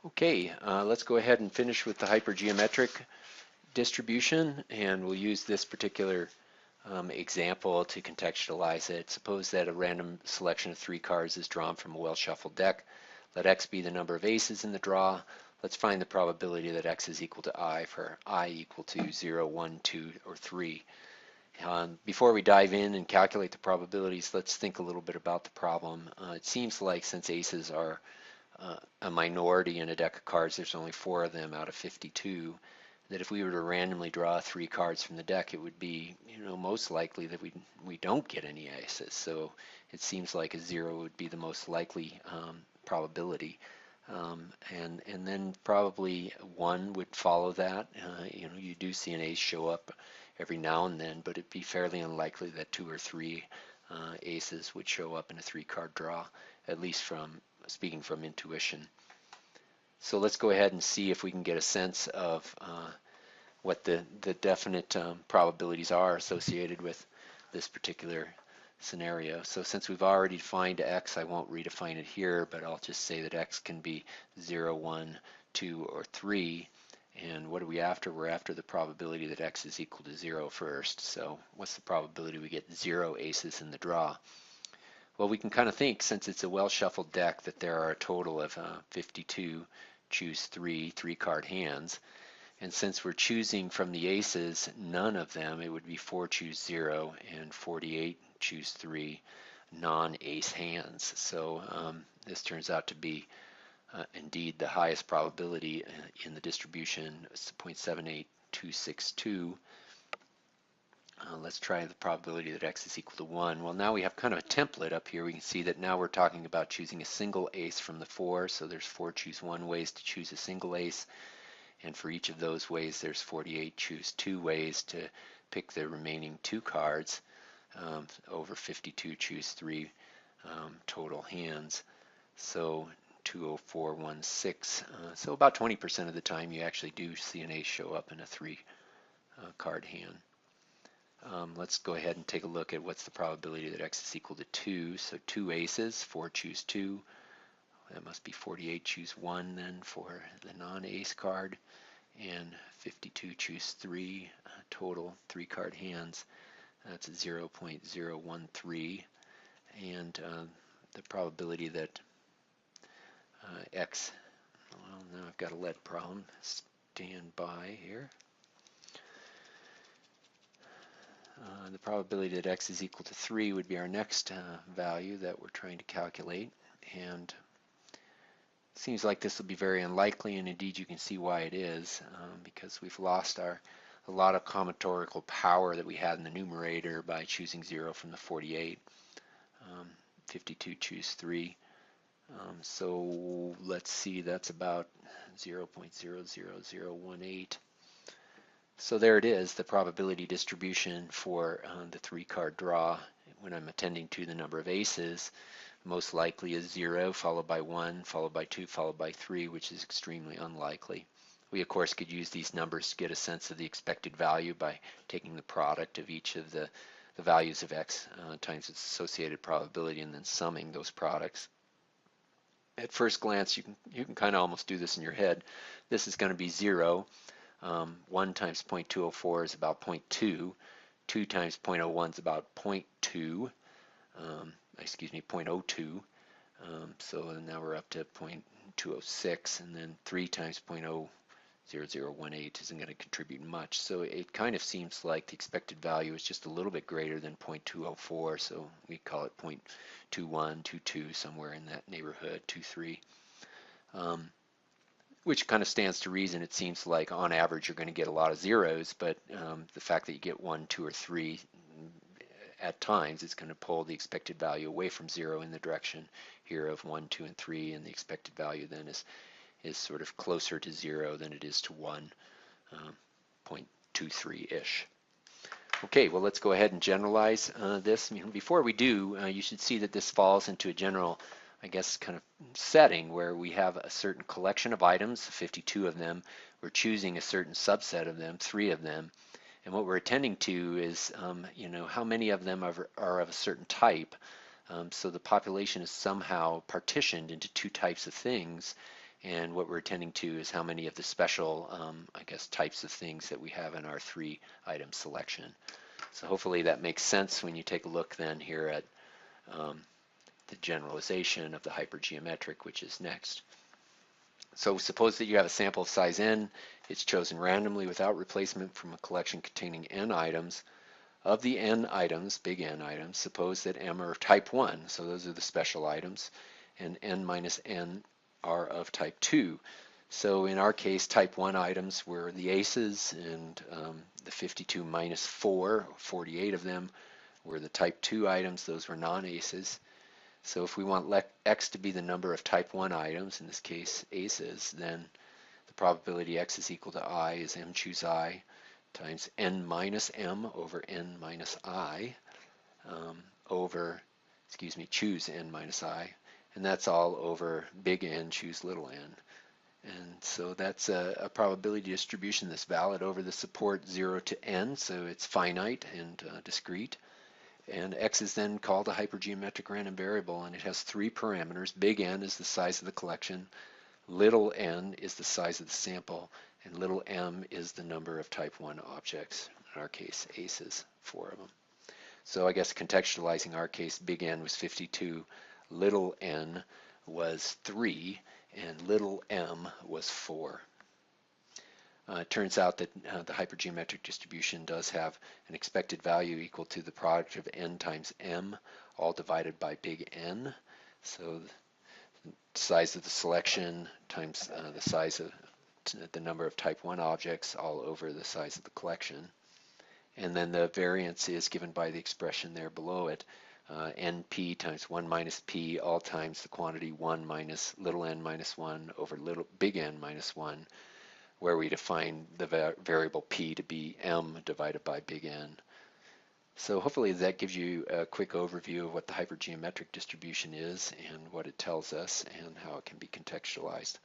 Okay, let's go ahead and finish with the hypergeometric distribution, and we'll use this particular example to contextualize it. Suppose that a random selection of 3 cards is drawn from a well-shuffled deck. Let x be the number of aces in the draw. Let's find the probability that x is equal to I for I equal to 0, 1, 2, or 3. Before we dive in and calculate the probabilities, let's think a little bit about the problem. It seems like since aces are a minority in a deck of cards, there's only 4 of them out of 52, that if we were to randomly draw 3 cards from the deck, it would be, most likely that we don't get any aces. So it seems like a 0 would be the most likely probability. And then probably 1 would follow that. You do see an ace show up every now and then, but it'd be fairly unlikely that 2 or 3 aces would show up in a 3-card draw, at least from speaking from intuition. So let's go ahead and see if we can get a sense of what the definite probabilities are associated with this particular scenario. So since we've already defined x, I won't redefine it here, but I'll just say that x can be 0, 1, 2, or 3. And what are we after? We're after the probability that x is equal to 0 first. So what's the probability we get 0 aces in the draw? Well, we can kind of think, since it's a well-shuffled deck, that there are a total of 52 choose 3-card hands. And since we're choosing from the aces, none of them, it would be 4 choose 0 and 48 choose 3 non-ace hands. So this turns out to be indeed the highest probability in the distribution. It's 0.78262. Let's try the probability that x is equal to 1. Well, now we have kind of a template up here. We can see that now we're talking about choosing a single ace from the 4. So there's 4 choose 1 ways to choose a single ace. And for each of those ways, there's 48 choose 2 ways to pick the remaining 2 cards over 52 choose 3 total hands. So 20416. So about 20% of the time you actually do see an ace show up in a 3-card hand. Let's go ahead and take a look at what's the probability that x is equal to 2. So 2 aces, 4 choose 2. That must be 48 choose 1 then for the non-ace card, and 52 choose 3 total 3-card hands. That's a 0.013, and the probability that x, well, now I've got a lead problem. Stand by here. The probability that x is equal to 3 would be our next value that we're trying to calculate, and it seems like this will be very unlikely, and indeed you can see why it is, because we've lost a lot of combinatorial power that we had in the numerator by choosing 0 from the 48. 52 choose 3. So let's see, that's about 0.00018. So there it is, the probability distribution for the 3-card draw when I'm attending to the number of aces. Most likely is 0, followed by 1, followed by 2, followed by 3, which is extremely unlikely. We, of course, could use these numbers to get a sense of the expected value by taking the product of each of the values of x times its associated probability and then summing those products. At first glance, you can kind of almost do this in your head. This is going to be 0. 1 times 0.204 is about 0.2. 2 times 0.01 is about 0.2. 0.02. So now we're up to 0.206, and then 3 times 0.00018 isn't going to contribute much. So it kind of seems like the expected value is just a little bit greater than 0.204, so we call it 0.21, 22, somewhere in that neighborhood, 23. Which kind of stands to reason. It seems like on average you're going to get a lot of zeros, but the fact that you get 1, 2, or 3 at times is going to pull the expected value away from 0 in the direction here of 1, 2, and 3, and the expected value then is sort of closer to 0 than it is to 1, 0.23-ish. Okay, well, let's go ahead and generalize this. Before we do, you should see that this falls into a general, I guess, kind of setting where we have a certain collection of items, 52 of them. We're choosing a certain subset of them, 3 of them. And what we're attending to is, how many of them are of a certain type. So the population is somehow partitioned into 2 types of things. And what we're attending to is how many of the special, I guess, types of things that we have in our 3-item selection. So hopefully that makes sense when you take a look then here at the generalization of the hypergeometric, which is next. So suppose that you have a sample of size n. It's chosen randomly without replacement from a collection containing n items. Of the n items, big N items, suppose that m are type 1, so those are the special items, and n minus n are of type 2. So in our case, type 1 items were the aces, and the 52 minus 4, 48 of them, were the type 2 items. Those were non-aces. So if we want x to be the number of type 1 items, in this case aces, then the probability x is equal to I is m choose I times n minus m over n minus I over, choose n minus I. And that's all over big N choose little n. And so that's a probability distribution that's valid over the support 0 to n, so it's finite and discrete. And x is then called a hypergeometric random variable, and it has 3 parameters. Big N is the size of the collection, little n is the size of the sample, and little m is the number of type 1 objects, in our case aces, 4 of them. So I guess contextualizing our case, big N was 52, little n was 3, and little m was 4. It turns out that the hypergeometric distribution does have an expected value equal to the product of n times m, all divided by big N. So the size of the selection times the size of the number of type 1 objects all over the size of the collection. And then the variance is given by the expression there below it, np times 1 minus p all times the quantity 1 minus little n minus 1 over little big N minus 1, where we define the variable p to be m divided by big N. So hopefully that gives you a quick overview of what the hypergeometric distribution is and what it tells us and how it can be contextualized.